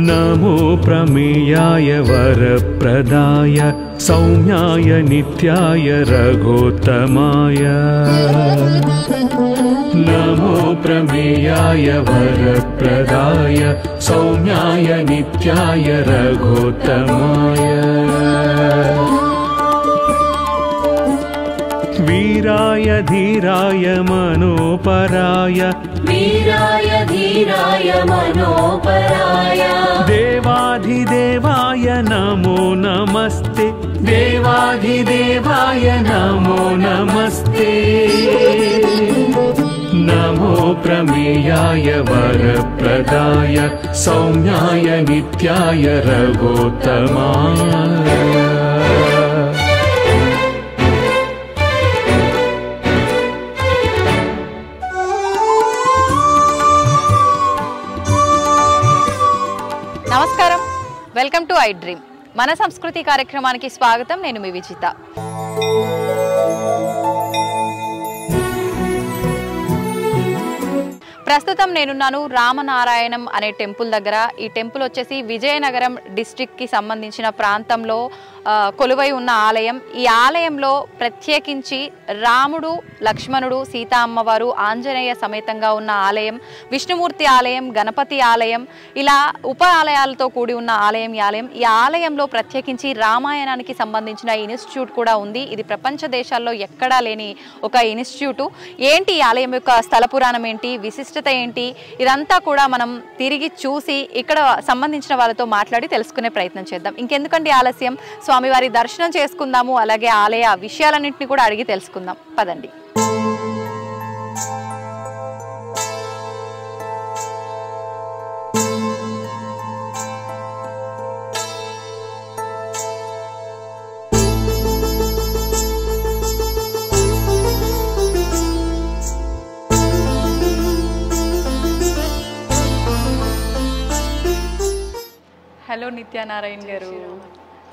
नमो प्रमेयाय वरप्रदाय सौम्याय नित्याय रघोत्तमाय। नमो प्रमेयाय वरप्रदाय सौम्याय नित्याय रघोत्तमाय। वीराय धीराय मनोपराय वीराय धीराय मनोपराय। देवाधिदेवाय नमो नमस्ते देवाधिदेवाय नमो नमस्ते। नमो प्रमेयाय वरप्रदाय सौम्याय नित्याय रघोत्तमाय। నమస్కారం, వెల్కమ్ టు ఐ డ్రీమ్. మన సంస్కృతి కార్యక్రమానికి స్వాగతం. నేను మీ విజిత. ప్రస్తుతం నేనున్నాను రామనారాయణం అనే టెంపుల్ దగ్గర. ఈ టెంపుల్ వచ్చేసి విజయనగరం డిస్ట్రిక్ట్కి సంబంధించిన ప్రాంతంలో కొలువై ఉన్న ఆలయం. ఈ ఆలయంలో ప్రత్యేకించి రాముడు, లక్ష్మణుడు, సీతా అమ్మవారు, ఆంజనేయ సమేతంగా ఉన్న ఆలయం, విష్ణుమూర్తి ఆలయం, గణపతి ఆలయం, ఇలా ఉప ఆలయాలతో కూడి ఉన్న ఆలయం ఈ ఆలయం. ఈ ఆలయంలో ప్రత్యేకించి రామాయణానికి సంబంధించిన ఇన్స్టిట్యూట్ కూడా ఉంది. ఇది ప్రపంచ దేశాల్లో ఎక్కడా లేని ఒక ఇన్స్టిట్యూటు. ఏంటి ఈ ఆలయం యొక్క స్థల పురాణం ఏంటి, విశిష్టత ఏంటి, ఇదంతా కూడా మనం తిరిగి చూసి ఇక్కడ సంబంధించిన వాళ్ళతో మాట్లాడి తెలుసుకునే ప్రయత్నం చేద్దాం. ఇంకెందుకంటే ఆలస్యం, స్వామివారి దర్శనం చేసుకుందాము. అలాగే ఆలయ విషయాలన్నింటినీ కూడా అడిగి తెలుసుకుందాం. పదండి. హలో నిత్యానారాయణ గారు,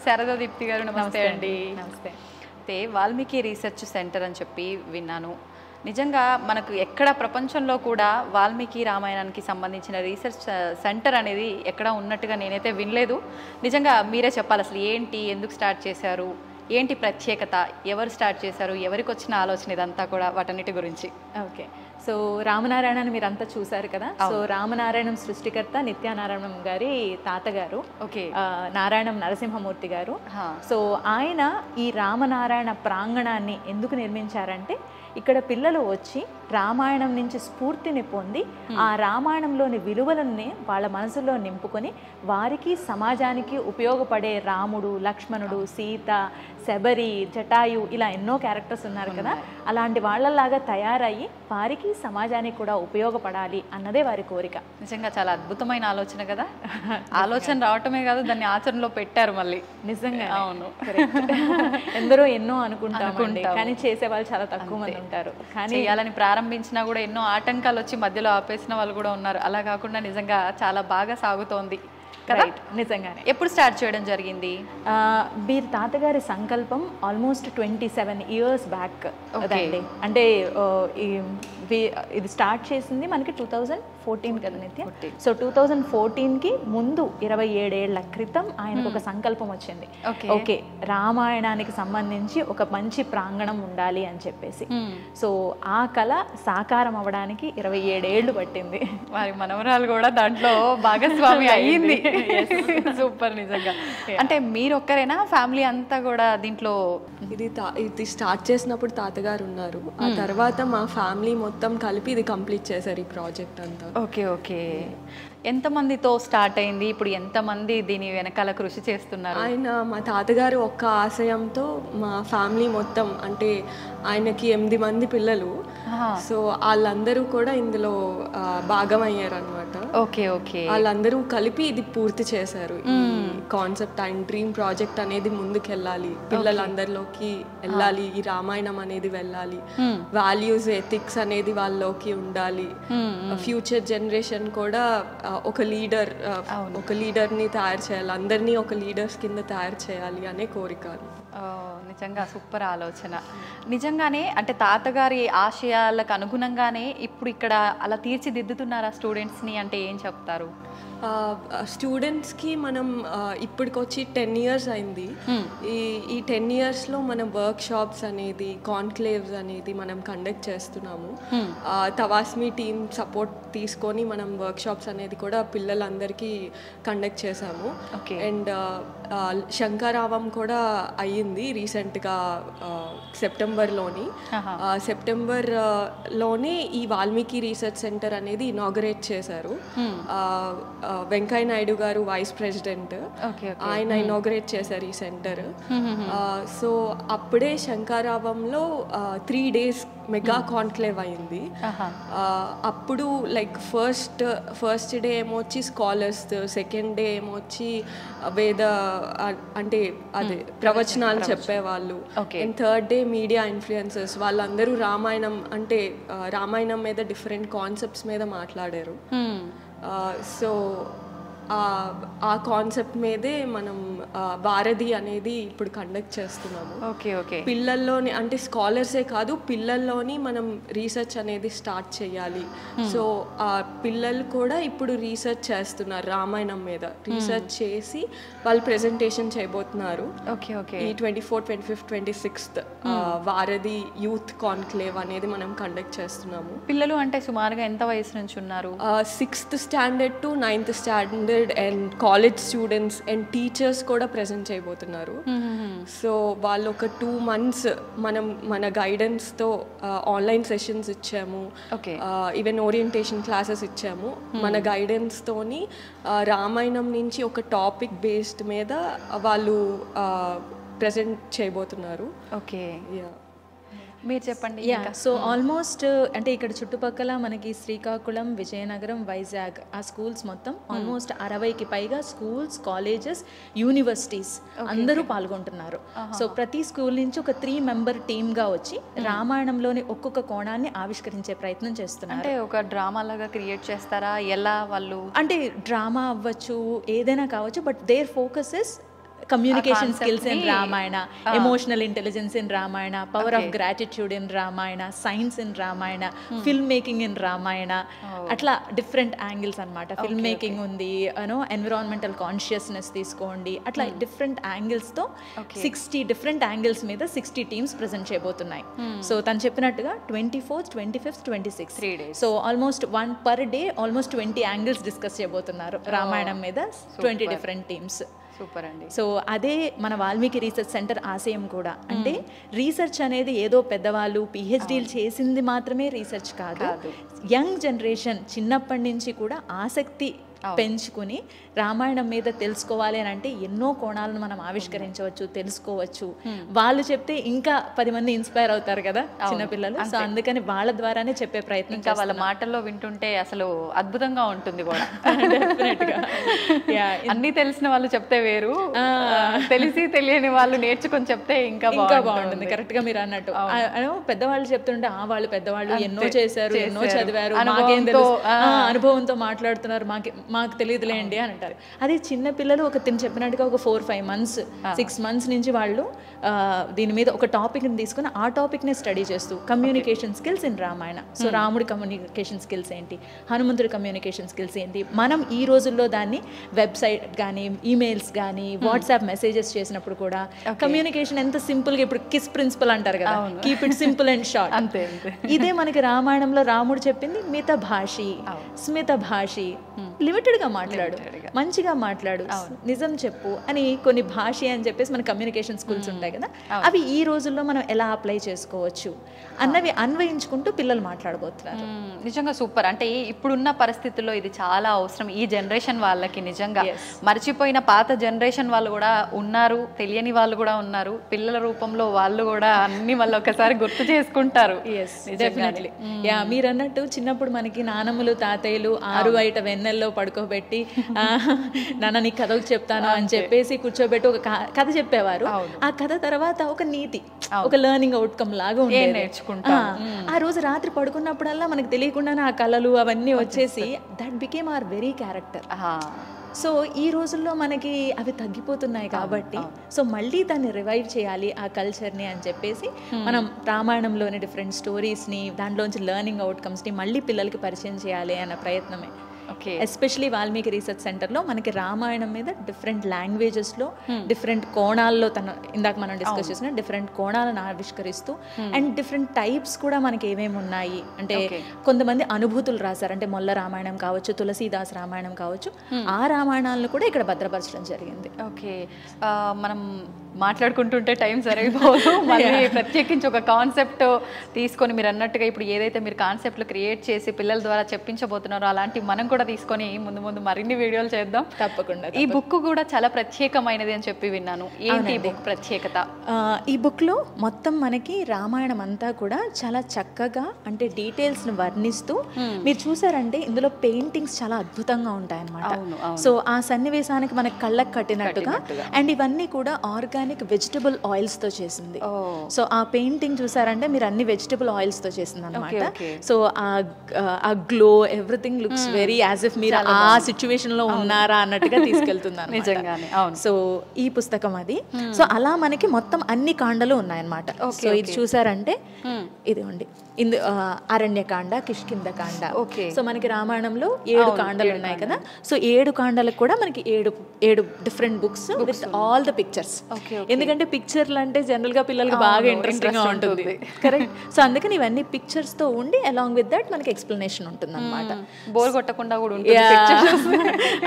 శారదా దీప్తి గారు, నమస్తే అండి. నమస్తే. అయితే వాల్మీకి రీసెర్చ్ సెంటర్ అని చెప్పి విన్నాను. నిజంగా మనకు ఎక్కడ ప్రపంచంలో కూడా వాల్మీకి రామాయణానికి సంబంధించిన రీసెర్చ్ సెంటర్ అనేది ఎక్కడ ఉన్నట్టుగా నేనైతే వినలేదు. నిజంగా మీరే చెప్పాలి, అసలు ఏంటి, ఎందుకు స్టార్ట్ చేశారు, ఏంటి ప్రత్యేకత, ఎవరు స్టార్ట్ చేశారు, ఎవరికి వచ్చిన ఆలోచన, ఇదంతా కూడా వాటన్నిటి గురించి. ఓకే, సో రామనారాయణని మీరు అంతా చూసారు కదా. సో రామనారాయణం సృష్టికర్త నిత్యానారాయణం గారి తాతగారు, ఓకే, నారాయణం నరసింహమూర్తి గారు. సో ఆయన ఈ రామనారాయణ ప్రాంగణాన్ని ఎందుకు నిర్మించారంటే, ఇక్కడ పిల్లలు వచ్చి రామాయణం నుంచి స్ఫూర్తిని పొంది ఆ రామాయణంలోని విలువలని వాళ్ళ మనసులో నింపుకొని వారికి సమాజానికి ఉపయోగపడే రాముడు, లక్ష్మణుడు, సీత, శబరి, జటాయు, ఇలా ఎన్నో క్యారెక్టర్స్ ఉన్నారు కదా, అలాంటి వాళ్ళలాగా తయారయ్యి వారికి సమాజానికి కూడా ఉపయోగపడాలి అన్నదే వారి కోరిక. నిజంగా చాలా అద్భుతమైన ఆలోచన కదా. ఆలోచన రావటమే కాదు, దాన్ని ఆచరణలో పెట్టారు మళ్ళీ. నిజంగా అవును, ఎందరో ఎన్నో అనుకుంటామండి, కానీ చేసే వాళ్ళు చాలా తక్కువ మంది ఉంటారు. కానీ చేయాలని ప్రారంభించినా కూడా ఎన్నో ఆటంకాలు వచ్చి మధ్యలో ఆపేసిన వాళ్ళు కూడా ఉన్నారు. అలా కాకుండా నిజంగా చాలా బాగా సాగుతోంది కదా. నిజంగానే. ఎప్పుడు స్టార్ట్ చేయడం జరిగింది? వీరి తాతగారి సంకల్పం ఆల్మోస్ట్ 27 years బ్యాక్ అదండి. అంటే ఇది స్టార్ట్ చేసింది మనకి 2014 కదా నిత్య. సో 2014కి ముందు 27 ఏళ్ల క్రితం ఆయనకు ఒక సంకల్పం వచ్చింది. ఓకే, రామాయణానికి సంబంధించి ఒక మంచి ప్రాంగణం ఉండాలి అని చెప్పేసి. సో ఆ కళ సాకారం అవ్వడానికి 27 ఏళ్ళు పట్టింది. వారి మనవరాలు కూడా దాంట్లో భాగస్వామి అయ్యింది. సూపర్. నిజంగా అంటే మీరు ఒక్కరేనా, ఫ్యామిలీ అంతా కూడా దీంట్లో? ఇది స్టార్ట్ చేసినప్పుడు తాతగారు ఉన్నారు, ఆ తర్వాత మా ఫ్యామిలీ మొత్తం కలిపి ఇది కంప్లీట్ చేశారు ఈ ప్రాజెక్ట్ అంతా. Okay okay. ఎంతమందితో స్టార్ట్ అయింది, ఇప్పుడు ఎంతమంది దీని వెనకాల కృషి చేస్తున్నారు? మా తాతగారు ఒక్క ఆశయంతో మా ఫ్యామిలీ మొత్తం, అంటే ఆయనకి 8 మంది పిల్లలు, సో వాళ్ళందరూ కూడా ఇందులో భాగం అయ్యారు అనమాట. Okay okay. వాళ్ళందరూ కలిపి ఇది పూర్తి చేశారు. కాన్సెప్ట్, ఆయన డ్రీమ్ ప్రాజెక్ట్ అనేది ముందుకెళ్ళాలి, పిల్లలందరిలోకి వెళ్ళాలి, ఈ రామాయణం అనేది వెళ్ళాలి, వాల్యూస్ ఎథిక్స్ అనేది వాళ్ళలోకి ఉండాలి, ఫ్యూచర్ జనరేషన్ కూడా ఒక లీడర్ని తయారు చేయాలి, అందరినీ ఒక లీడర్స్ కింద తయారు చేయాలి అనే కోరిక. నిజంగా సూపర్ ఆలోచన. నిజంగానే అంటే తాతగారి ఆశయాలకు అనుగుణంగానే ఇప్పుడు ఇక్కడ అలా తీర్చిదిద్దుతున్నారా స్టూడెంట్స్ని అంటే ఏం చెప్తారు? స్టూడెంట్స్కి మనం ఇప్పటికొచ్చి 10 years అయింది. ఈ 10 yearsలో మనం వర్క్ షాప్స్ అనేది, కాన్క్లేవ్స్ అనేది మనం కండక్ట్ చేస్తున్నాము. తవాస్మి టీమ్ సపోర్ట్ తీసుకొని మనం వర్క్ షాప్స్ అనేది కూడా పిల్లలందరికీ కండక్ట్ చేసాము. అండ్ శంకరావం కూడా అయ్యింది రీసెంట్గా సెప్టెంబర్లోని. సెప్టెంబర్లోనే ఈ వాల్మీకి రీసెర్చ్ సెంటర్ అనేది ఇనాగరేట్ చేశారు. వెంకయ్య నాయుడు గారు వైస్ ప్రెసిడెంట్, ఆయన ఇనాగరేట్ చేశారు ఈ సెంటర్. సో అప్పుడే శంకరావంలో 3 days మెగా కాన్క్లేవ్ అయింది. అప్పుడు లైక్ ఫస్ట్ డే ఏమొచ్చి స్కాలర్స్, సెకండ్ డే ఏమొచ్చి వేద అంటే అదే ప్రవచనాలు చెప్పేవాళ్ళు, and third day media influencers, వాళ్ళందరూ రామాయణం అంటే రామాయణం మీద డిఫరెంట్ కాన్సెప్ట్స్ మీద మాట్లాడారు. సో ఆ కాన్సెప్ట్ మీదే మనం భారతి అనేది ఇప్పుడు కండక్ట్ చేస్తున్నాము. పిల్లల్లోని అంటే స్కాలర్సే కాదు, పిల్లల్లోని మనం రీసెర్చ్ అనేది స్టార్ట్ చేయాలి. సో ఆ పిల్లలు కూడా ఇప్పుడు రీసెర్చ్ చేస్తున్నారు, రామాయణం మీద రీసెర్చ్ చేసి వాళ్ళు ప్రెజెంటేషన్ చేయబోతున్నారు. ఈ 24, 25, 26 భారతి యూత్ కాన్క్లేవ్ అనేది మనం కండక్ట్ చేస్తున్నాము. పిల్లలు అంటే సుమారుగా ఎంత వయసు నుంచి ఉన్నారు? 6th standard to 9th standard and college students and teachers కూడా ప్రెజెంట్ చేయబోతున్నారు. సో వాళ్ళు ఒక 2 months మన గైడెన్స్తో ఆన్లైన్ సెషన్స్ ఇచ్చాము, ఈవెన్ ఓరియంటేషన్ క్లాసెస్ ఇచ్చాము. మన గైడెన్స్తోని రామాయణం నుంచి ఒక టాపిక్ బేస్డ్ మీద వాళ్ళు ప్రెజెంట్ చేయబోతున్నారు. మీరు చెప్పండి. సో ఆల్మోస్ట్ అంటే ఇక్కడ చుట్టుపక్కల మనకి శ్రీకాకుళం, విజయనగరం, వైజాగ్ ఆ స్కూల్స్ మొత్తం ఆల్మోస్ట్ 60కి పైగా స్కూల్స్, కాలేజెస్, యూనివర్సిటీస్ అందరూ పాల్గొంటున్నారు. సో ప్రతి స్కూల్ నుంచి ఒక 3-member టీమ్గా వచ్చి రామాయణంలోని ఒక్కొక్క కోణాన్ని ఆవిష్కరించే ప్రయత్నం చేస్తున్నారు. అంటే ఒక డ్రామా లాగా క్రియేట్ చేస్తారా? ఎలా వాళ్ళు అంటే డ్రామా అవ్వచ్చు, ఏదైనా కావచ్చు, but their focus is communication skills in Ramayana, emotional intelligence in Ramayana, power of gratitude in Ramayana, science in Ramayana, filmmaking in Ramayana, atla different angles anamata. Filmmaking undi, environmental consciousness తీసుకోండి, అట్లా different angles తో 60 different angles మీద 60 teams present చేయబోతున్నాయి. So తను చెప్పినట్టుగా 24th, 25th, 26th 3 days. So almost 1 per day almost 20 angles discuss చేయబోతున్నారు రామాయణం మీద 20 different teams. Super అండి. So అదే మన వాల్మీకి రీసెర్చ్ సెంటర్ ఆశయం కూడా. అంటే రీసెర్చ్ అనేది ఏదో పెద్దవాళ్ళు పిహెచ్డీలు చేసింది మాత్రమే రీసెర్చ్ కాదు, యంగ్ జనరేషన్ చిన్నప్పటి నుంచి కూడా ఆసక్తి పెంచుకుని రామాయణం మీద తెలుసుకోవాలి అని అంటే ఎన్నో కోణాలను మనం ఆవిష్కరించవచ్చు, తెలుసుకోవచ్చు. వాళ్ళు చెప్తే ఇంకా 10 మంది ఇన్స్పైర్ అవుతారు కదా చిన్నపిల్లలు. సో అందుకని వాళ్ళ ద్వారానే చెప్పే ప్రయత్నం, ఇంకా వాళ్ళ మాటల్లో వింటుంటే అసలు అద్భుతంగా ఉంటుంది కూడా. అన్ని తెలిసిన వాళ్ళు చెప్తే వేరు, తెలిసి తెలియని వాళ్ళు నేర్చుకొని చెప్తే ఇంకా బాగుంటుంది. కరెక్ట్ గా మీరు అన్నట్టు పెద్దవాళ్ళు చెప్తుంటే వాళ్ళు పెద్దవాళ్ళు ఎన్నో చేశారు, ఎన్నో చదివారు, అనుభవంతో మాట్లాడుతున్నారు, మాకు తెలియదులేండి అని అంటారు. అదే చిన్న పిల్లలు తిని చెప్పినట్టుగా ఒక 4-5 months 6 months నుంచి వాళ్ళు దీని మీద ఒక టాపిక్ని తీసుకుని ఆ టాపిక్ని స్టడీ చేస్తూ communication skills in Ramayana. So రాముడి కమ్యూనికేషన్ స్కిల్స్ ఏంటి, హనుమంతుడి కమ్యూనికేషన్ స్కిల్స్ ఏంటి, మనం ఈ రోజుల్లో దాన్ని వెబ్సైట్ కానీ ఈమెయిల్స్ కానీ వాట్సాప్ మెసేజెస్ చేసినప్పుడు కూడా కమ్యూనికేషన్ ఎంత సింపుల్గా, ఇప్పుడు కిస్ ప్రిన్సిపల్ అంటారు కదా, keep it simple and short. అంతే ఇదే మనకి రామాయణంలో రాముడు చెప్పింది మిత భాషి, స్మిత భాషి, లిమిటెడ్గా మాట్లాడు, మంచిగా మాట్లాడు, నిజం చెప్పు అని కొన్ని భాష అని చెప్పేసి మన కమ్యూనికేషన్ స్కూల్స్ ఉంటాయి కదా, అవి ఈ రోజుల్లో మనం ఎలా అప్లై చేసుకోవచ్చు అన్నవి అన్వయించుకుంటూ పిల్లలు మాట్లాడబోతున్నారు. నిజంగా సూపర్. అంటే ఇప్పుడున్న పరిస్థితుల్లో ఇది చాలా అవసరం. ఈ జనరేషన్ వాళ్ళకి నిజంగా మర్చిపోయిన పాత జనరేషన్ వాళ్ళు కూడా ఉన్నారు, తెలియని వాళ్ళు కూడా ఉన్నారు. పిల్లల రూపంలో వాళ్ళు కూడా అన్ని మళ్ళీ ఒకసారి గుర్తు చేసుకుంటారు. మీరు అన్నట్టు చిన్నప్పుడు మనకి నానమ్మలు తాతయ్యలు 6 బయట వెన్నెల్లో పడుకోబెట్టి నాన్న నీకు కథలు చెప్తాను అని చెప్పేసి కూర్చోబెట్టి ఒక కథ చెప్పేవారు. ఆ కథ తర్వాత ఒక నీతి, ఒక లెర్నింగ్ అవుట్కమ్ లాగా ఉండేది. నేర్చుకుంటా. ఆ రోజు రాత్రి పడుకున్నప్పుడల్లా మనకు తెలియకుండానే ఆ కళలు అవన్నీ వచ్చేసి that became hour very character. So ఈ రోజుల్లో మనకి అవి తగ్గిపోతున్నాయి కాబట్టి సో మళ్ళీ దాన్ని రివైవ్ చేయాలి ఆ కల్చర్ని అని చెప్పేసి మనం రామాయణంలోని డిఫరెంట్ స్టోరీస్ని, దాంట్లోంచి లెర్నింగ్ అవుట్కమ్స్ని మళ్ళీ పిల్లలకి పరిచయం చేయాలి అన్న ప్రయత్నమే. ఎస్పెషలీ వాల్మీకి రీసెర్చ్ సెంటర్లో మనకి రామాయణం మీద డిఫరెంట్ లాంగ్వేజెస్లో డిఫరెంట్ కోణాల్లో ఇందాక మనం డిస్కస్ చేసిన డిఫరెంట్ కోణాలను ఆవిష్కరిస్తూ అండ్ డిఫరెంట్ టైప్స్ కూడా మనకి ఏమేమి ఉన్నాయి అంటే కొంతమంది అనుభూతులు రాశారు. అంటే మొల్ల రామాయణం కావచ్చు, తులసీదాస్ రామాయణం కావచ్చు, ఆ రామాయణాలను కూడా ఇక్కడ భద్రపరచడం జరిగింది. ఓకే, మనం మాట్లాడుకుంటుంటే టైం సరిపోదు. మళ్ళీ ప్రత్యేకించి ఒక కాన్సెప్ట్ తీసుకొని మీరు అన్నట్టుగా ఇప్పుడు ఏదైతే మీరు కాన్సెప్ట్లు క్రియేట్ చేసి పిల్లల ద్వారా చెప్పించబోతున్నారో అలాంటి మనం కూడా తీసుకొని ముందు ముందు మరిన్ని వీడియోలు చేద్దాం. తప్పకుండా. ఈ బుక్ కూడా చాలా ప్రత్యేకమైనది అని చెప్పి విన్నాను. ఏంటి ఈ బుక్ ప్రత్యేకత? ఈ బుక్లో మొత్తం మనకి రామాయణం అంతా కూడా చాలా చక్కగా అంటే డీటెయిల్స్ని వర్ణిస్తూ మీరు చూసారంటే ఇందులో పెయింటింగ్స్ చాలా అద్భుతంగా ఉంటాయన్నమాట. సో ఆ సన్నివేశానికి మనకి కళ్ళకు కట్టినట్టుగా అండ్ ఇవన్నీ కూడా ఆర్గానిక్ వెజిటబుల్ ఆయిల్స్ తో చేసింది. సో ఆ పెయింటింగ్ చూసారంటే మీరు అన్ని వెజిటబుల్ ఆయిల్స్ తో చేసింది అనమాట. సో ఆ glow everything looks very as if మీరు ఆ సిచ్యువేషన్ లో ఉన్నారా అన్నట్టుగా తీసుకెళ్తుంది అన్నమాట. సో ఈ పుస్తకం అది. సో అలా మనకి మొత్తం అన్ని కాండలు ఉన్నాయన్నమాట. సో ఇది చూసారంటే ఇదిగోండి అరణ్యకాండ, కిష్కింధకాండ. సో మనకి రామాయణంలో 7 కాండలు ఉన్నాయి కదా. సో 7 కాండలకు కూడా మనకి 7 different books with all the pictures. ఎందుకంటే పిక్చర్లు అంటే జనరల్ గా పిల్లలకి బాగా ఇంట్రెస్టింగ్ గా ఉంటుంది, కరెక్ట్. సో అందుకని ఇవన్నీ పిక్చర్స్ తో ఉండి అలాంగ్ విత్ దట్ మనకి ఎక్స్ప్లెనేషన్ ఉంటుంది అనమాట. బోర్ కొట్టకుండా కూడా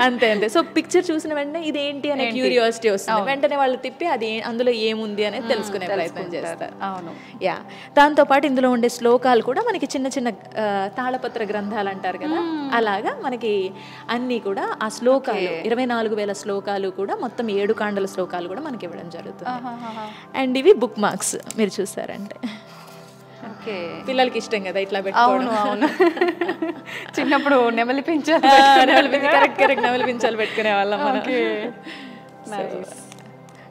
అంతే అంతే. సో పిక్చర్ చూసిన వెంటనే ఇది ఏంటి అనే క్యూరియాసిటీ వస్తుంది. వెంటనే వాళ్ళు తిప్పి అది అందులో ఏముంది అనేది తెలుసుకునే ప్రయత్నం చేస్తారు. అవును, యా. దాంతో పాటు ఇందులో ఉండే శ్లోకాలు కూడా మనకి చిన్న చిన్న తాళపత్ర గ్రంథాలు అంటారు కదా, అలాగా మనకి అన్ని కూడా ఆ శ్లోకాలు 24,000 శ్లోకాలు కూడా మొత్తం 7 కాండల శ్లోకాలు కూడా మనకి ఇవ్వడం జరుగుతుంది. అండ్ ఇవి బుక్ మార్క్స్ మీరు చూసారంటే పిల్లలకి ఇష్టం కదా ఇట్లా పెట్టుకోవడం. అవును, చిన్నప్పుడు నెమలి పించాలు నెమలి పించాలు పెట్టుకునే వాళ్ళం మనం.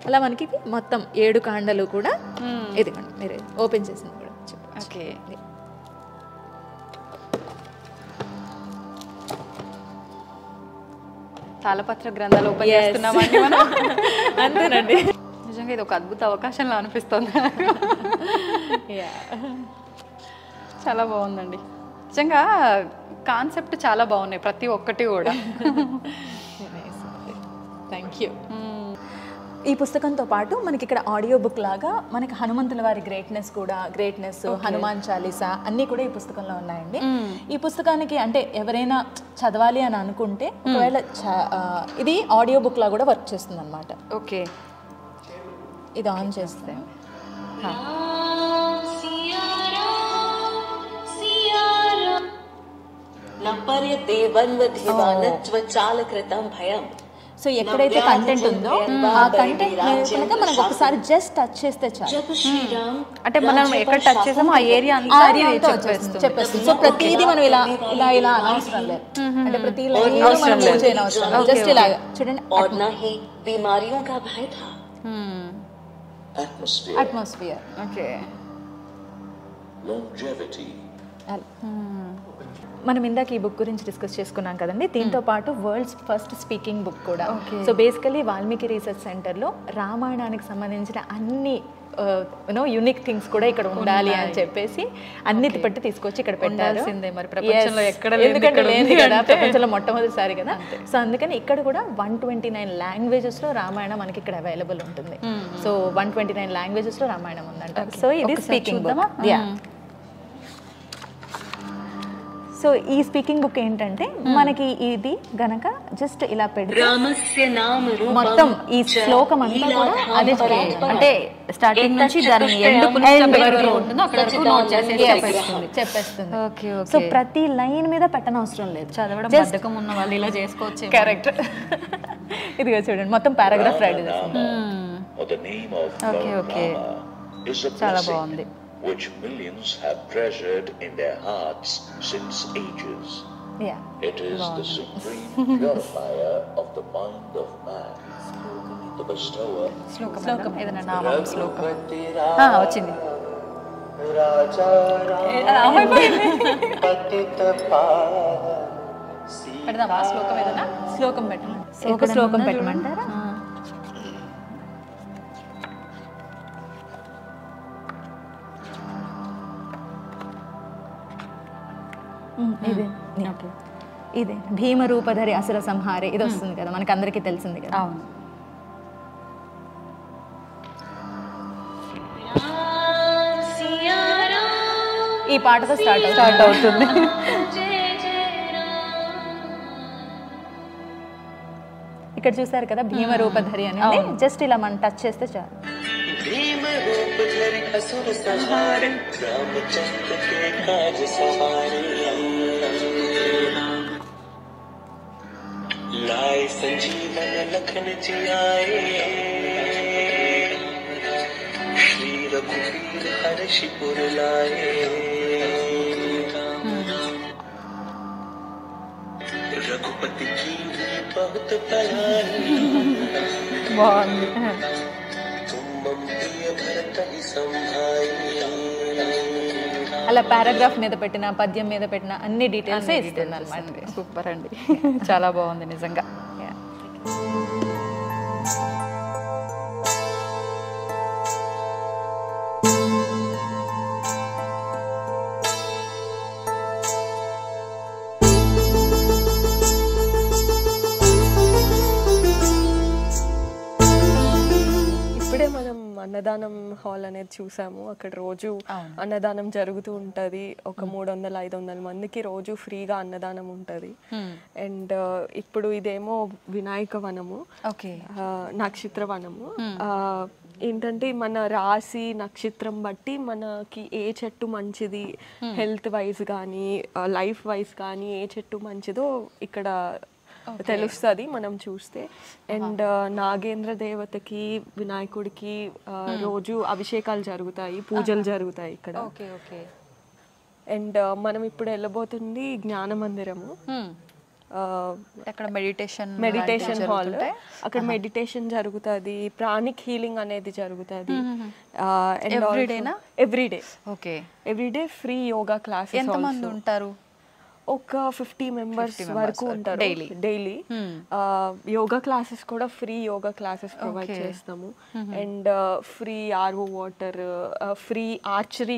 అలా మనకి మొత్తం 7 కాండలు కూడా ఇదిగోండి మీరు ఓపెన్ చేసింది కూడా. ఓకే, తాళపత్ర గ్రంథాలు ఓపెన్ చేస్తున్నామండి మనం. అంతేనండి, నిజంగా ఇది ఒక అద్భుత అవకాశంలా అనిపిస్తుంది. చాలా బాగుందండి నిజంగా. కాన్సెప్ట్ చాలా బాగున్నాయి ప్రతి ఒక్కటి కూడా. Thank you. ఈ పుస్తకంతో పాటు మనకి ఇక్కడ ఆడియో బుక్ లాగా మనకి హనుమంతుల వారి గ్రేట్నెస్ హనుమాన్ చాలీసా అన్నీ కూడా ఈ పుస్తకంలో ఉన్నాయండి. ఈ పుస్తకానికి అంటే ఎవరైనా చదవాలి అని అనుకుంటే ఒకవేళ ఇది ఆడియో బుక్ లా కూడా వర్క్ చేస్తుంది అనమాట. ఓకే, ఇది ఆన్ చేస్తే సో ఎక్కడైతే కంటెంట్ ఉందో ఆ కంటెంట్ కనుక మనం ఒకసారి జస్ట్ టచ్ చేస్తే చాలు. అంటే మనం ఎక్కడ టచ్ చేసామో ఆ ఏరియా చెప్పేస్తుంది. సో ప్రతిదీ మనం ఇలా ఇలా ఇలా అనవసరం లేదు. అంటే ప్రతి లైన్ జస్ట్ ఇలా చూడండి. అట్మాస్ఫియర్. ఓకే, మనం ఇందాక ఈ బుక్ గురించి డిస్కస్ చేసుకున్నాం కదండి. దీంతో పాటు వరల్డ్స్ ఫస్ట్ స్పీకింగ్ బుక్ కూడా. సో బేసికలీ వాల్మీకి రీసెర్చ్ సెంటర్లో రామాయణానికి సంబంధించిన అన్ని యూనిక్ థింగ్స్ కూడా ఇక్కడ ఉండాలి అని చెప్పేసి అన్నిటి పట్టి తీసుకొచ్చి ఇక్కడ పెట్టారు. మరి ప్రపంచంలో ఎక్కడ లేదు కదా, ప్రపంచంలో మొట్టమొదటిసారి కదా. సో అందుకని ఇక్కడ కూడా 129 లాంగ్వేజెస్ లో రామాయణం మనకి ఇక్కడ అవైలబుల్ ఉంటుంది. సో 129 లాంగ్వేజెస్ లో రామాయణం ఉందంట. సో ఇది స్పీకింగ్ బుక్. సో ఈ స్పీకింగ్ బుక్ ఏంటంటే మనకి ఇది గనక జస్ట్ ఇలా పెడితే మొత్తం ఈ శ్లోకం అంతా కూడా అదే అంటే స్టార్టింగ్ నుంచి దాని ఎండ్ వరకు ఉంటుందో అక్కడ వరకు నోట్ చేసి చెప్పేస్తుంది. సో ప్రతి లైన్ మీద పెట్టనవసరం లేదు. చదవడం బద్ధకం ఉన్న వాళ్ళు ఇలా చేసుకోవచ్చు. కరెక్ట్. ఇదిగో చూడండి మొత్తం పారాగ్రాఫ్ రెడీ చేస్తుంది. ఓకే ఓకే, చాలా బాగుంది. which millions have treasured in their hearts since ages. It is the supreme purifier of the mind of man, the bestower. శ్లోకం ఏదైనా నామం శ్లోకం Raghupatira వచ్చింది. Raja Patita పెడదామా శ్లోకం ఏదైనా? శ్లోకం పెట్టండి. ఒక శ్లోకం పెట్టమంటారా? ఇదే భీమరూపధరి అసుర సంహారే ఇది వస్తుంది కదా, మనకి అందరికీ తెలిసింది కదా. అవును. ఈ పాటతో స్టార్ట్ అవుతుంది. ఇక్కడ చూసారు కదా భీమరూపధరి అని, జస్ట్ ఇలా మనం టచ్ చేస్తే చాలు. लाए संजीवन लखन जियाए श्री रघुवीर हर्षिपुर लाए रघुपति की बहुत बड़ाई तुम मम प्रिय भरत संभाई. అలా పారాగ్రాఫ్ మీద పెట్టిన పద్యం మీద పెట్టిన అన్ని డీటెయిల్స్ ఇస్తుంది అనమాట. సూపర్ అండి, చాలా బాగుంది నిజంగా. ఇప్పుడే మనం అన్నదానం హాల్ అనేది చూసాము. అక్కడ రోజు అన్నదానం జరుగుతూ ఉంటది. ఒక 300-500 మందికి రోజు ఫ్రీగా అన్నదానం ఉంటది. అండ్ ఇప్పుడు ఇదేమో వినాయక వనము, నక్షత్ర వనము. ఏంటంటే మన రాశి నక్షత్రం బట్టి మనకి ఏ చెట్టు మంచిది, హెల్త్ వైజ్ కానీ లైఫ్ వైజ్ కానీ ఏ చెట్టు మంచిదో ఇక్కడ తెలుస్తుంది మనం చూస్తే. అండ్ నాగేంద్ర దేవతకి వినాయకుడికి రోజు అభిషేకాలు జరుగుతాయి, పూజలు జరుగుతాయి ఇక్కడ. అండ్ మనం ఇప్పుడు వెళ్ళబోతుంది జ్ఞాన మందిరము. అక్కడ మెడిటేషన్ హాల్, అక్కడ మెడిటేషన్ జరుగుతుంది, ప్రాణిక్ హీలింగ్ అనేది జరుగుతుంది. Everyday free yoga classes. ఎంతమంది ఉంటారు? ఒక 50 మెంబర్స్ వరకు ఉంటారు డైలీ. యోగా క్లాసెస్ కూడా ఫ్రీ యోగా క్లాసెస్ ప్రొవైడ్ చేస్తాము. And free RO water, free archery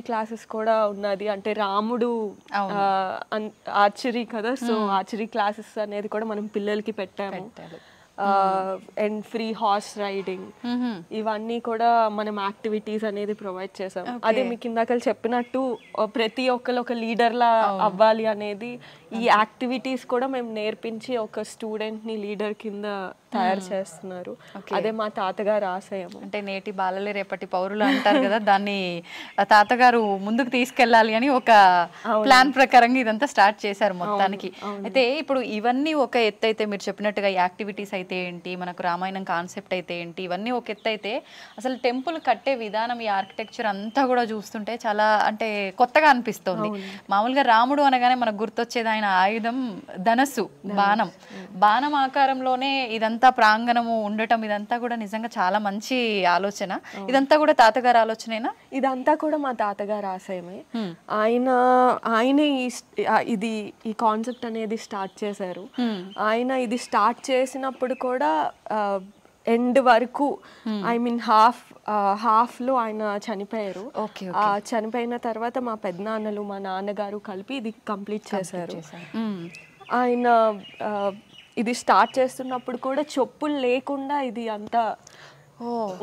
classes కూడా ఉన్నది. అంటే రాముడు ఆర్చరీ కదా, సో ఆర్చరీ క్లాసెస్ అనేది కూడా మనం పిల్లలకి పెట్టాము. అండ్ ఫ్రీ హార్స్ రైడింగ్, ఇవన్నీ కూడా మనం యాక్టివిటీస్ అనేది ప్రొవైడ్ చేసాం. అదే మీకు ఇందాక చెప్పినట్టు ప్రతి ఒక్కరు ఒక లీడర్ లా అవ్వాలి అనేది ఈ యాక్టివిటీస్ కూడా మేము నేర్పించి ఒక స్టూడెంట్ ని లీడర్ కింద తయారు చేస్తున్నారు. అదే మా తాతగారు ఆశయం. అంటే నేటి బాలలే రేపటి పౌరులు అంటారు కదా, దాన్ని తాతగారు ముందుకు తీసుకెళ్లాలి అని ఒక ప్లాన్ ప్రకారంగా ఇదంతా స్టార్ట్ చేశారు మొత్తానికి. అయితే ఇప్పుడు ఇవన్నీ ఒక ఎత్తు అయితే, మీరు చెప్పినట్టుగా యాక్టివిటీస్ అయితే ఏంటి, మనకు రామాయణం కాన్సెప్ట్ అయితే ఏంటి, ఇవన్నీ ఒక ఎత్తు అయితే అసలు టెంపుల్ కట్టే విధానం, ఈ ఆర్కిటెక్చర్ అంతా కూడా చూస్తుంటే చాలా అంటే కొత్తగా అనిపిస్తుంది. మామూలుగా రాముడు అనగానే మనకు గుర్తొచ్చేది ఆయన ఆయుధం ధనస్సు, బాణం ఆకారంలోనే ఇదంతా ప్రాంగణము ఉండటం, ఇదంతా కూడా నిజంగా చాలా మంచి ఆలోచన. ఇదంతా కూడా తాతగారు ఆలోచనేనా? ఇదంతా కూడా మా తాతగారు ఆశయమే. ఆయనే ఈ కాన్సెప్ట్ అనేది స్టార్ట్ చేశారు. ఆయన ఇది స్టార్ట్ చేసినప్పుడు కూడా ఎండ్ వరకు, ఐ మీన్ హాఫ్ లో ఆయన చనిపోయారు. చనిపోయిన తర్వాత మా పెద్దనాన్నలు, మా నాన్నగారు కలిపి ఇది కంప్లీట్ చేశారు. ఆయన ఇది స్టార్ట్ చేస్తున్నప్పుడు కూడా చెప్పులు లేకుండా ఇది అంతా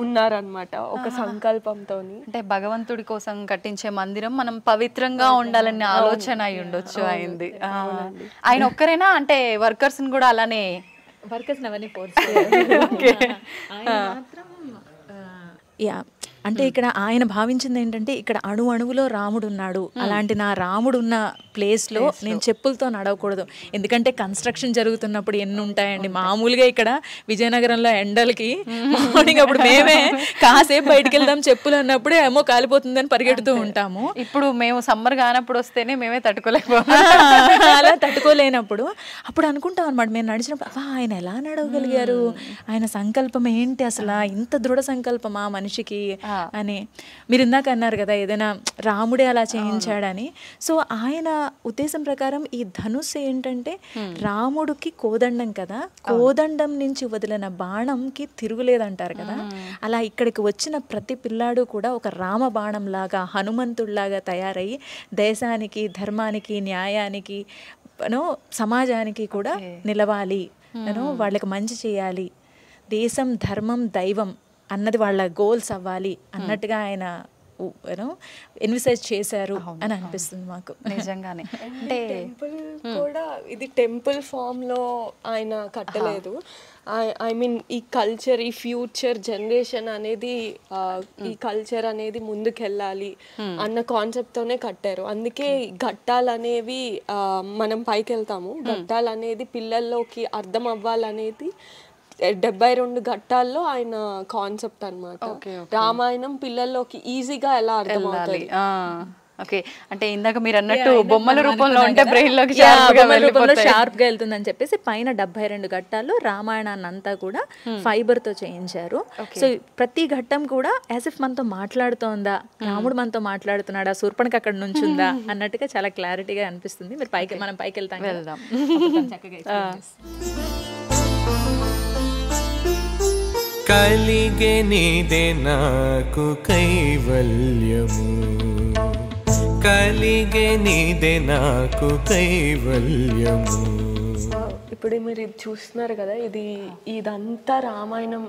ఉన్నారనమాట, ఒక సంకల్పంతో. అంటే భగవంతుడి కోసం కట్టించే మందిరం మనం పవిత్రంగా ఉండాలనే ఆలోచన అయి ఉండొచ్చు అయింది. ఆయన ఒక్కరేనా అంటే వర్కర్స్ కూడా అలానే? వర్కర్స్ అవన్నీ అంటే ఇక్కడ ఆయన భావించింది ఏంటంటే ఇక్కడ అణువులో రాముడు ఉన్నాడు, అలాంటి నా రాముడు ఉన్న ప్లేస్లో నేను చెప్పులతో నడవకూడదు. ఎందుకంటే కన్స్ట్రక్షన్ జరుగుతున్నప్పుడు ఎన్ని ఉంటాయండి. మామూలుగా ఇక్కడ విజయనగరంలో ఎండలకి మార్నింగ్ అప్పుడు మేమే కాసేపు బయటికి వెళ్దాం చెప్పులు అన్నప్పుడే ఏమో కాలిపోతుందని పరిగెడుతూ ఉంటాము. ఇప్పుడు మేము సమ్మర్ కానప్పుడు వస్తేనే మేమే అలా తట్టుకోలేనప్పుడు అప్పుడు అనుకుంటాం అనమాట. మేము నడిచినప్పుడు అబ్బా ఆయన ఎలా నడవగలిగారు, ఆయన సంకల్పం ఏంటి, అసలు ఇంత దృఢ సంకల్పమా మనిషికి అని. మీరు ఇందాక అన్నారు కదా ఏదైనా రాముడే అలా చేయించాడని. సో ఆయన ఉద్దేశం ప్రకారం ఈ ధనుస్సు ఏంటంటే రాముడికి కోదండం కదా, కోదండం నుంచి వదిలిన బాణంకి తిరుగులేదంటారు కదా. అలా ఇక్కడికి వచ్చిన ప్రతి పిల్లాడు కూడా ఒక రామ బాణం లాగా హనుమంతుడిలాగా తయారయ్యి దేశానికి, ధర్మానికి, న్యాయానికి, సమాజానికి కూడా నిలవాలి, వాళ్ళకి మంచి చేయాలి, దేశం, ధర్మం, దైవం అన్నది వాళ్ళ గోల్స్ అవ్వాలి అన్నట్టుగా ఆయన ఎన్విసైజ్ చేశారు అని అనిపిస్తుంది మాకు. నిజంగానే అంటే టెంపుల్ కూడా ఇది టెంపుల్ ఫామ్ లో ఆయన కట్టలేదు. ఐ మీన్ ఈ కల్చర్, ఈ ఫ్యూచర్ జనరేషన్ అనేది, ఈ కల్చర్ అనేది ముందుకెళ్ళాలి అన్న కాన్సెప్ట్ తోనే కట్టారు. అందుకే ఘట్టాలు అనేవి మనం పైకి వెళ్తాము, ఘట్టాలు అనేది పిల్లల్లోకి అర్థం అవ్వాలనేది 72 ఘట్టాల్లో ఆయన కాన్సెప్ట్ అన్నమాట. రామాయణం పిల్లల్లోకి ఈజీగా ఎలా అర్థం అవుతుంది. ఓకే, అంటే ఇందాక మీరు అన్నట్టు బొమ్మల రూపంలో ఉంటే బ్రెయిన్ లోకి షార్ప్ గా వెళ్తుందని చెప్పేసి పైన 72 ఘట్టాల్లో రామాయణాన్ని అంతా కూడా ఫైబర్ తో చేయించారు. సో ప్రతి ఘట్టం కూడా యాజ్ ఇఫ్ మనతో మాట్లాడుతోందా, రాముడు మనతో మాట్లాడుతున్నాడా, శూర్పణఖ అక్కడ నుంచి ఉందా అన్నట్టుగా చాలా క్లారిటీగా అనిపిస్తుంది. మీరు పైకి, మనం పైకి వెళ్దాం. కలిగే నీదే నాకు కైవల్యము, కలిగే నీదే నాకు కైవల్యము. ఇప్పుడు మీరు ఇది చూస్తున్నారు కదా, ఇదంతా రామాయణం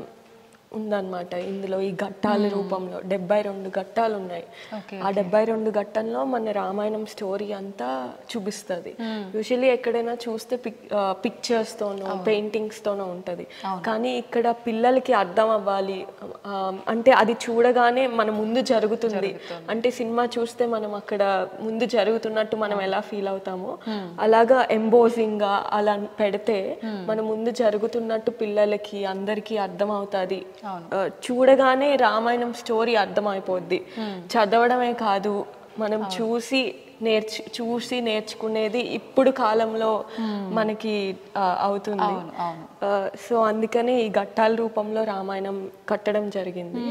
ఉందన్నమాట ఇందులో. ఈ ఘట్టాల రూపంలో 72 ఘట్టాలు ఉన్నాయి. ఆ 72 ఘట్టంలో మన రామాయణం స్టోరీ అంతా చూపిస్తుంది. యూజువల్లీ ఎక్కడైనా చూస్తే పిక్చర్స్ తోనో పెయింటింగ్స్ తోనో ఉంటది, కానీ ఇక్కడ పిల్లలకి అర్థం అవ్వాలి అంటే అది చూడగానే మన ముందు జరుగుతుంది అంటే, సినిమా చూస్తే మనం అక్కడ ముందు జరుగుతున్నట్టు మనం ఎలా ఫీల్ అవుతామో అలాగా ఎంబోజింగ్ గా అలా పెడితే మన ముందు జరుగుతున్నట్టు పిల్లలకి అందరికీ అర్థం అవుతుంది. చూడగానే రామాయణం స్టోరీ అర్థమైపోద్ది. చదవడమే కాదు, మనం చూసి నేర్చుకునేది ఇప్పుడు కాలంలో మనకి అవుతుంది. సో అందుకనే ఈ ఘట్టాల రూపంలో రామాయణం కట్టడం జరిగింది.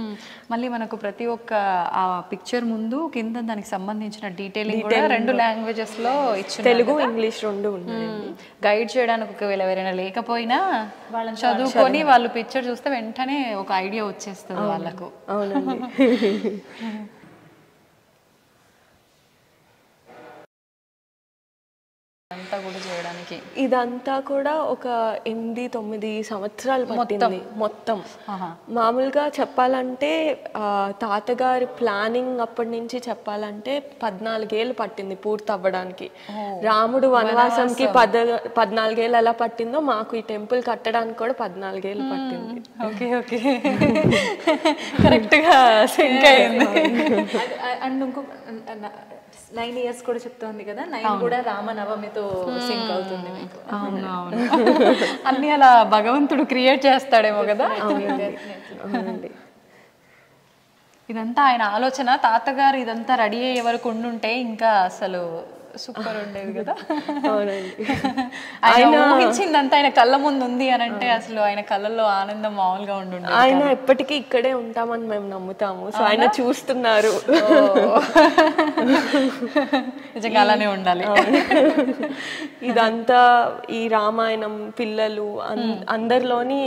మళ్ళీ మనకు ప్రతి ఒక్క ఆ పిక్చర్ ముందు కింద దానికి సంబంధించిన డీటెయిలింగ్ కూడా 2 లాంగ్వేజెస్ లో ఇచ్చిన, తెలుగు, ఇంగ్లీష్ 2 ఉన్నాయి. గైడ్ చేయడానికి ఒకవేళ ఎవరైనా లేకపోయినా వాళ్ళని చదువుకొని వాళ్ళు పిక్చర్ చూస్తే వెంటనే ఒక ఐడియా వచ్చేస్తుంది వాళ్ళకు. అవునండి. ఇదంతా కూడా ఒక 8-9 సంవత్సరాలు పట్టింది మొత్తం. మామూలుగా చెప్పాలంటే తాతగారి ప్లానింగ్ అప్పటి నుంచి చెప్పాలంటే 14 ఏళ్ళు పట్టింది పూర్తి అవ్వడానికి. రాముడు వనవాసంకి 14 ఏళ్ళు ఎలా పట్టిందో మాకు ఈ టెంపుల్ కట్టడానికి కూడా 14 ఏళ్ళు పట్టింది. ఓకే ఓకే, కరెక్ట్ గా సింక్ అయింది. అండ్ ఇంకో 9 years కూడా చెప్తోంది కదా, 9 కూడా రామనవమితో సింక్ అవుతుంది మీకు. అన్ని అలా భగవంతుడు క్రియేట్ చేస్తాడేమో కదా. ఇదంతా ఆయన ఆలోచన. తాతగారు ఇదంతా రెడీ అయ్యే వరకు ఉండుంటే ఇంకా అసలు సూపర్ ఉండేది కదా. ఆయన ఊహించిందంతా ఆయన కళ్ళ ముందు ఉంది అని అంటే అసలు ఆయన కళ్ళల్లో ఆనందం మామూలుగా ఉండుండే. ఆయన ఎప్పటికీ ఇక్కడే ఉంటామని మేము నమ్ముతాము. సో ఆయన చూస్తున్నారు. నిజంగా అలానే ఉండాలి. ఇదంతా ఈ రామాయణం పిల్లలు అందరిలోని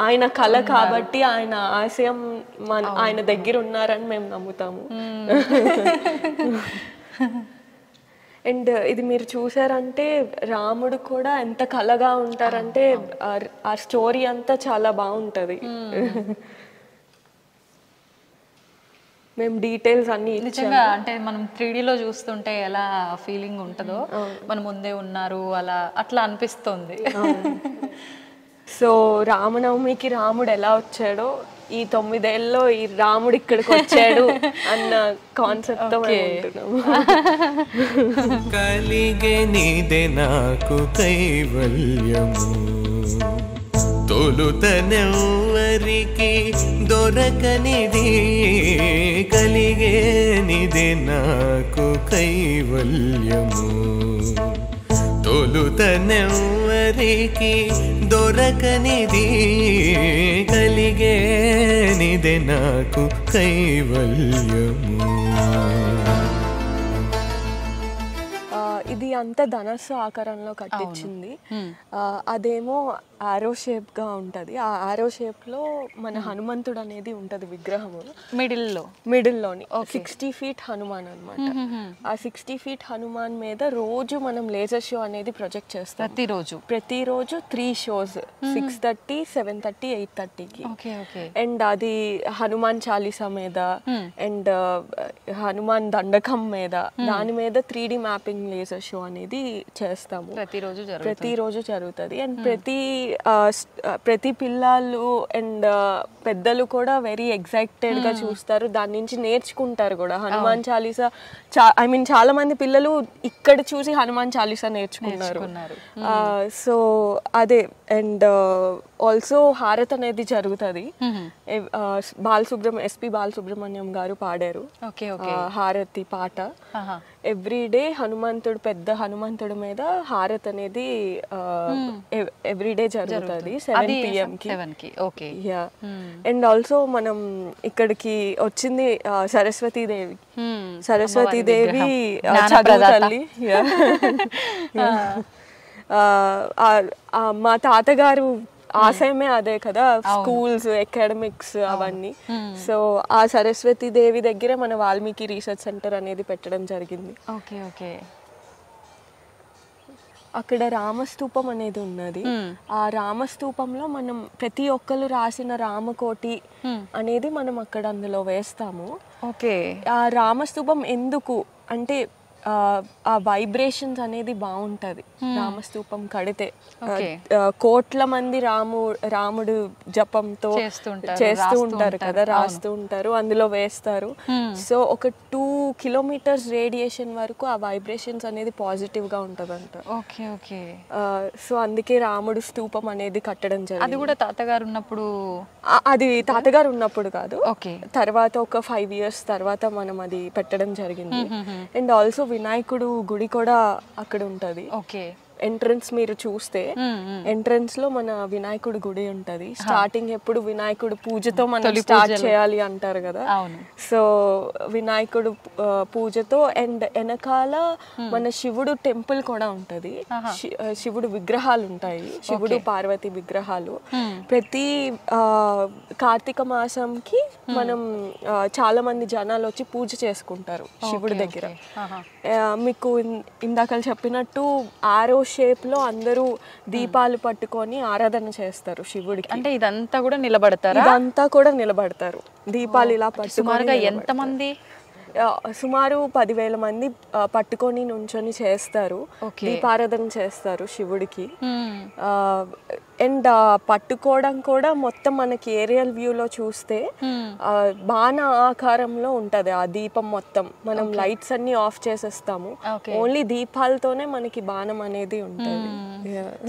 ఆయన కళ కాబట్టి ఆయన ఆశయం ఆయన దగ్గర ఉన్నారని మేము నమ్ముతాము. అండ్ ఇది మీరు చూసారంటే రాముడు కూడా ఎంత కళగా ఉంటారంటే ఆ స్టోరీ అంతా చాలా బాగుంటది. మేము డీటెయిల్స్ అన్ని నిజంగా అంటే మనం 3Dలో చూస్తుంటే ఎలా ఫీలింగ్ ఉంటుందో మన ముందే ఉన్నారు అలా అట్లా అనిపిస్తుంది. సో రామనవమికి రాముడు ఎలా వచ్చాడో ఈ 9 ఏళ్ళలో ఈ రాముడు ఇక్కడికి వచ్చాడు అన్న కాన్సెప్ట్ తో ఉంటున్నాము. కలిగే నీదే నాకు కైవల్యము, తొలుతనెవ్వరికి దొరకనిది, కలిగే నీదే నాకు కైవల్యము, తొలుతనెవ్వరికి దొరకనిది, కలిగే నీదే నాకు కైవల్యము. ఇది అంతా ధనస్సు ఆకారంలో కట్టించింది. అదేమో ఆరో షేప్ గా ఉంటది. ఆ ఆరో షేప్ లో మన హనుమంతుడు అనేది ఉంటది విగ్రహము మిడిల్లోని 60 feet హనుమాన్ అన్నమాట. ఆ 60 feet హనుమాన్ మీద రోజు మనం లేజర్ షో అనేది ప్రొజెక్ట్ చేస్తాం. ప్రతిరోజు 3 shows, 6:30, 7:30, 8:30కి. అండ్ అది హనుమాన్ చాలీసా మీద అండ్ హనుమాన్ దండకం మీద, దాని మీద 3D మ్యాపింగ్ లేజర్ షో అనేది చేస్తాము. ప్రతిరోజు జరుగుతుంది. అండ్ ప్రతి పిల్లలు అండ్ పెద్దలు కూడా వెరీ ఎక్సైటెడ్ గా చూస్తారు, దాని నుంచి నేర్చుకుంటారు కూడా. హనుమాన్ చాలీసా చాలా మంది పిల్లలు ఇక్కడ చూసి హనుమాన్ చాలీసా నేర్చుకున్నారు. సో అదే. అండ్ ఆల్సో హారత్ అనేది జరుగుతుంది. ఎస్పి బాలసుబ్రహ్మణ్యం గారు పాడారు హారతి పాట. ఎవ్రీడే పెద్ద హనుమంతుడి మీద హారత్ అనేది ఎవ్రీడే జరుగుతుంది 7 PM కి. అండ్ ఆల్సో మనం ఇక్కడికి వచ్చింది సరస్వతీదేవి చదువు తల్లి. మా తాతగారు ఆశయమే అదే కదా, స్కూల్స్, అకాడమిక్స్ అవన్నీ. సో ఆ సరస్వతి దేవి దగ్గర మన వాల్మీకి రీసెర్చ్ సెంటర్ అనేది పెట్టడం జరిగింది. అక్కడ రామస్తూపం అనేది ఉన్నది. ఆ రామస్తూపంలో మనం ప్రతి ఒక్కరు రాసిన రామకోటి అనేది మనం అక్కడ అందులో వేస్తాము. ఆ రామస్తూపం ఎందుకు అంటే ఆ వైబ్రేషన్స్ అనేది బాగుంటది రామస్తూపం కడితే. కోట్ల మంది రాముడు జపంతో చేస్తూ ఉంటారు కదా, రాస్తూ ఉంటారు, అందులో వేస్తారు. సో ఒక 2 kilometers రేడియేషన్ వరకు ఆ వైబ్రేషన్స్ అనేది పాజిటివ్ గా ఉంటదంట. సో అందుకే రాముడు స్తూపం అనేది కట్టడం జరిగింది. అది కూడా తాతగారు ఉన్నప్పుడు? అది తాతగారు ఉన్నప్పుడు కాదు, తర్వాత ఒక 5 years తర్వాత మనం అది పెట్టడం జరిగింది. అండ్ ఆల్సో వినాయకుడు గుడి కూడా అక్కడ ఉంటది. ఎంట్రన్స్ మీరు చూస్తే ఎంట్రన్స్ లో మన వినాయకుడి గుడి ఉంటది. స్టార్టింగ్ ఎప్పుడు వినాయకుడు పూజతో మనం స్టార్ట్ చేయాలి అంటారు కదా. సో వినాయకుడు పూజతో అండ్ వెనకాల మన శివుడు టెంపుల్ కూడా ఉంటది. శివుడు విగ్రహాలు ఉంటాయి, శివుడు పార్వతి విగ్రహాలు. ప్రతి కార్తీక మాసంకి మనం చాలా మంది జనాలు వచ్చి పూజ చేసుకుంటారు శివుడి దగ్గర. మీకు ఇందాక చెప్పినట్టు ఆరో షేప్ లో అందరూ దీపాలు పట్టుకొని ఆరాధన చేస్తారు శివుడికి. అంటే ఇదంతా కూడా నిలబడతారు? ఇదంతా కూడా నిలబడతారు, దీపాలు ఇలా పట్టుకొని. ఎంతమంది? సుమారు 10,000 మంది పట్టుకొని నుంచొని చేస్తారు, దీపారాధన చేస్తారు శివుడికి. అండ్ పట్టుకోవడం కూడా మొత్తం మనకి ఏరియల్ వ్యూలో చూస్తే బాణ ఆకారంలో ఉంటది ఆ దీపం మొత్తం. మనం లైట్స్ అన్ని ఆఫ్ చేసేస్తాము, ఓన్లీ దీపాలతోనే మనకి బాణం అనేది ఉంటది.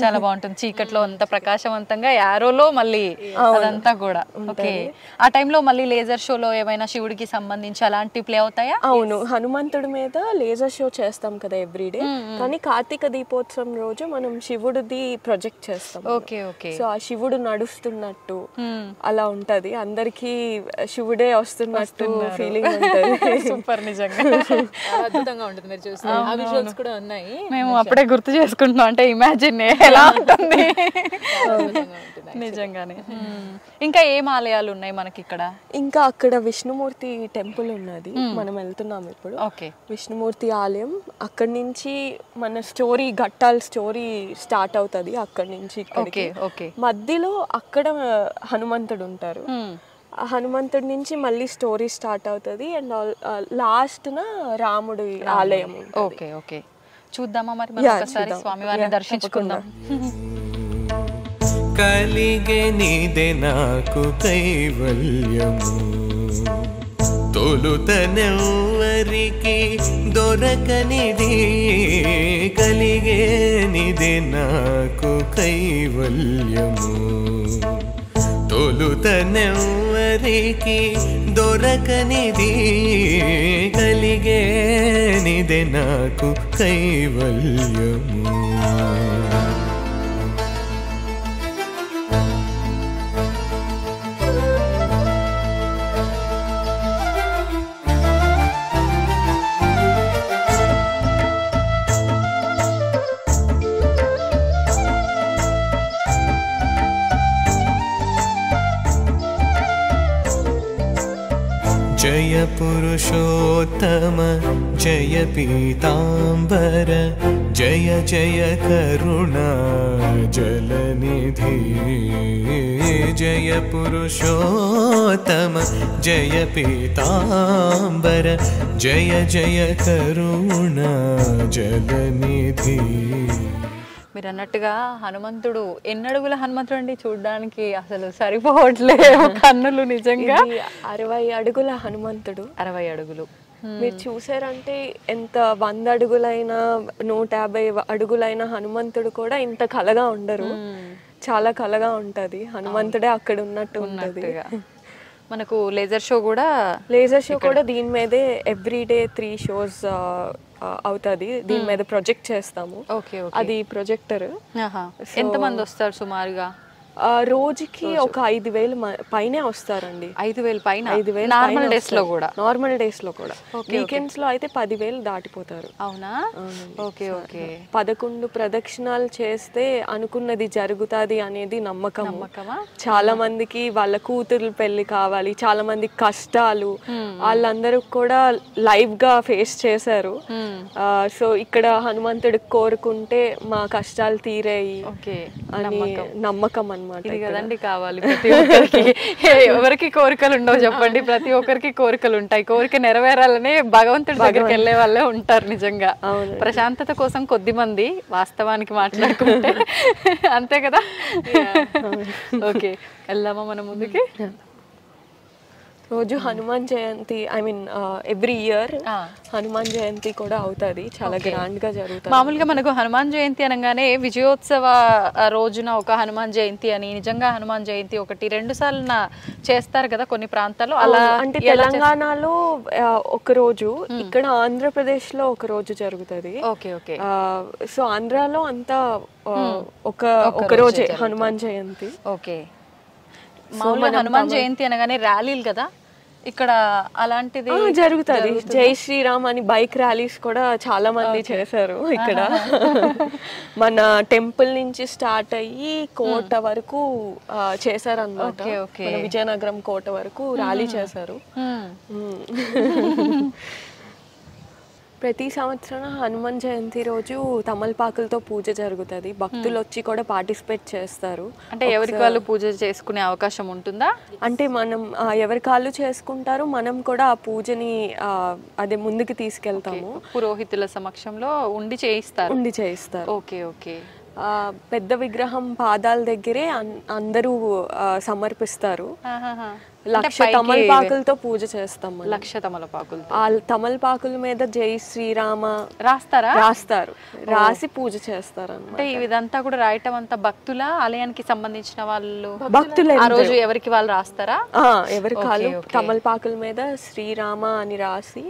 చాలా బాగుంటుంది చీకట్లో అంత ప్రకాశవంతంగా, యారోలో మళ్ళీ అదంతా కూడా. ఓకే, ఆ టైంలో మళ్ళీ లేజర్ షోలో ఏమైనా శివుడికి సంబంధించి అలాంటి ప్లే అవుతాయా? అవును, హనుమంతుడి మీద లేజర్ షో చేస్తాం కదా ఎవ్రీడే, కానీ కార్తీక దీపోత్సవం రోజు మనం శివుడిది ప్రొజెక్ట్ చేస్తాం. సో ఆ శివుడు నడుస్తున్నట్టు అలా ఉంటది, అందరికి శివుడే వస్తున్నట్టు ఫీలింగ్ ఉంటది. సూపర్, నిజంగా అద్భుతంగా ఉంటుంది. మీరు చూస్తే ఆ విజువల్స్ కూడా ఉన్నాయి, మేము అప్పుడే గుర్తు చేసుకుంటున్నాం. అంటే ఇమాజిన్ ఎలా ఉంటుంది నిజంగానే. ఇంకా ఏం ఆలయాలు ఉన్నాయి మనకి ఇక్కడ? ఇంకా అక్కడ విష్ణుమూర్తి టెంపుల్ ఉన్నది, మనం వెళ్తున్నాం ఇప్పుడు. విష్ణుమూర్తి ఆలయం, అక్కడి నుంచి మన స్టోరీ ఘట్టాల స్టోరీ స్టార్ట్ అవుతుంది. అక్కడి నుంచి ఇక్కడికి మధ్యలో అక్కడ హనుమంతుడు ఉంటారు. హనుమంతుడి నుంచి మళ్ళీ స్టోరీ స్టార్ట్ అవుతుంది. అండ్ లాస్ట్ న రాముడి ఆలయం. ఓకే ఓకే, చూద్దామా మరి ఒకసారి స్వామివారిని దర్శించుకుందాం. కలిగెనిదే నాకు కైవల్యము తొలుతనెవ్వరికి దొరకనిది కలిగేనిదే నాకు కైవల్యము తొలుతనెవ్వరికి దొరకనిది కలిగేనిదే నాకు కైవల్యము जय पुरुषोत्तम जय पीताम्बर जय जय करुणा जलनिधि जय पुरुषोत्तम जय पीताम्बर जय जय करुणा जलनिधि మీరు అన్నట్టుగా హనుమంతుడు ఎన్నడుగుల హనుమంతుడు అండి చూడడానికి అసలు సరిపోవట్లే కన్నులు నిజంగా 60 అడుగుల హనుమంతుడు 60 అడుగులు మీరు చూసారంటే ఎంత 100 అడుగులైనా 150 అడుగులైన హనుమంతుడు కూడా ఇంత కలగా ఉండరు చాలా కలగా ఉంటది హనుమంతుడే అక్కడ ఉన్నట్టు ఉంటది మనకు లేజర్ షో కూడా దీని మీదే ఎవ్రీడే 3 షోస్ అవుతుంది దీని మీద ప్రొజెక్ట్ చేస్తాము అది ప్రొజెక్టర్ ఎంత మంది వస్తారు సుమారుగా రోజుకి ఒక 5,000 పైనే వస్తారండి 5,000 పైన నార్మల్ డేస్ లో కూడా వీకెండ్స్ లో అయితే 10,000 దాటిపోతారు అవునా ఓకే ఓకే 11 ప్రదక్షిణాలు చేస్తే అనుకున్నది జరుగుతుంది అనేది నమ్మకమా చాలా మందికి వాళ్ళ కూతురు పెళ్లి కావాలి చాలా మంది కష్టాలు వాళ్ళందరూ కూడా లైవ్ గా ఫేస్ చేశారు సో ఇక్కడ హనుమంతుడు కోరుకుంటే మా కష్టాలు తీరేయి అని నమ్మకం ఇది కదండి కావాలి ప్రతి ఒక్కరికి ఎవరికి కోరికలు ఉండవు చెప్పండి ప్రతి ఒక్కరికి కోరికలు ఉంటాయి కోరిక నెరవేరాలని భగవంతుడి దగ్గరికి వెళ్ళే వాళ్ళే ఉంటారు నిజంగా ప్రశాంతత కోసం కొద్ది మంది వాస్తవానికి మాట్లాడుకుంటే అంతే కదా ఓకే వెళ్దామా మనం ముందుకి రోజు Hanuman Jayanti I mean every year Hanuman Jayanti కూడా అవుతుంది చాలా గ్రాండ్ గా జరుగుతుంది మామూలుగా మనకు హనుమాన్ జయంతి అనగానే విజయోత్సవ రోజున ఒక హనుమాన్ జయంతి అని నిజంగా హనుమాన్ జయంతి 1-2 సార్లు చేస్తారు కదా కొన్ని ప్రాంతాల్లో అలా అంటే తెలంగాణలో ఒక రోజు ఇక్కడ ఆంధ్రప్రదేశ్ లో ఒక రోజు జరుగుతుంది సో ఆంధ్రాలో అంతా ఒక రోజే హనుమాన్ జయంతి ఓకే మామూలుగా హనుమాన్ జయంతి అనగానే ర్యాలీలు కదా ఇక్కడ అలాంటిది జరుగుతుంది జై శ్రీరామ్ అని బైక్ ర్యాలీస్ కూడా చాలా మంది చేశారు ఇక్కడ మన టెంపుల్ నుంచి స్టార్ట్ అయ్యి కోట వరకు చేశారన్నమాట విజయనగరం కోట వరకు ర్యాలీ చేశారు ప్రతి సంవత్సరం హనుమాన్ జయంతి రోజు తమలపాకులతో పూజ జరుగుతుంది భక్తులు వచ్చి కూడా పార్టిసిపేట్ చేస్తారు అంటే ఎవరికి వాళ్ళు పూజ చేసుకునే అవకాశం ఉంటుందా అంటే మనం ఎవరికి వాళ్ళు చేసుకుంటారు మనం కూడా ఆ పూజని అదే ముందుకు తీసుకెళ్తాము పురోహితుల సమక్షంలో ఉండి చేయిస్తారు ఓకే ఓకే పెద్ద విగ్రహం పాదాల దగ్గరే అందరూ సమర్పిస్తారు 1,00,000 తమలపాకులతో పూజ చేస్తాం 1,00,000 తమలపాకులు ఆ తమలపాకుల మీద జై శ్రీరామ రాస్తారు రాసి పూజ చేస్తారు అంటే ఇదంతా కూడా రాయటం అంతా భక్తుల ఆలయానికి సంబంధించిన వాళ్ళు భక్తులే ఆ రోజు ఎవరికి వాళ్ళు రాస్తారా ఎవరికి వాళ్ళు తమలపాకుల మీద శ్రీరామ అని రాసి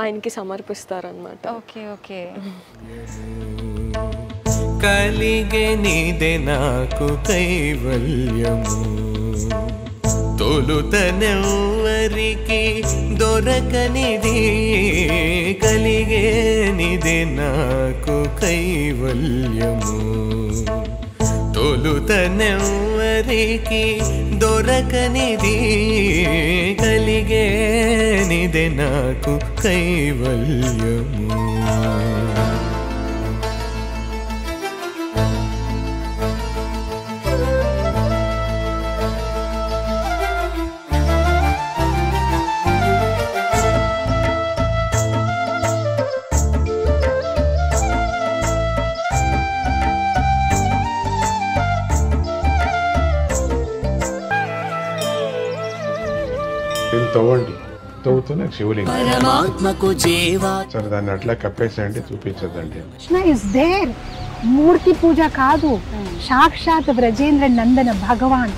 ఆయనకి సమర్పిస్తారు అన్నమాట ఓకే ఓకే కలిగెనిదే నాకు కైవల్యము తొలుతనెవ్వరికి దొరకనిది కలిగేనిదే నాకు కైవల్యము తొలుతనెవ్వరికి దొరకనిది కలిగేనిదే నాకు కైవల్యము దీన్ని తవ్వండి, తవ్వుతూనే శివలింగం. సరే దాన్ని అట్లా కప్పేసేయండి, చూపించదండి. Krishna is there. మూర్తి పూజ కాదు, సాక్షాత్ బ్రజేంద్ర నందన భగవాన్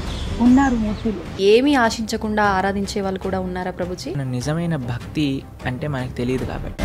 ఉన్నారు మూర్తిలో. ఏమీ ఆశించకుండా ఆరాధించే వాళ్ళు కూడా ఉన్నారా ప్రభుజీ? నిజమైన భక్తి అంటే మనకు తెలియదు కాబట్టి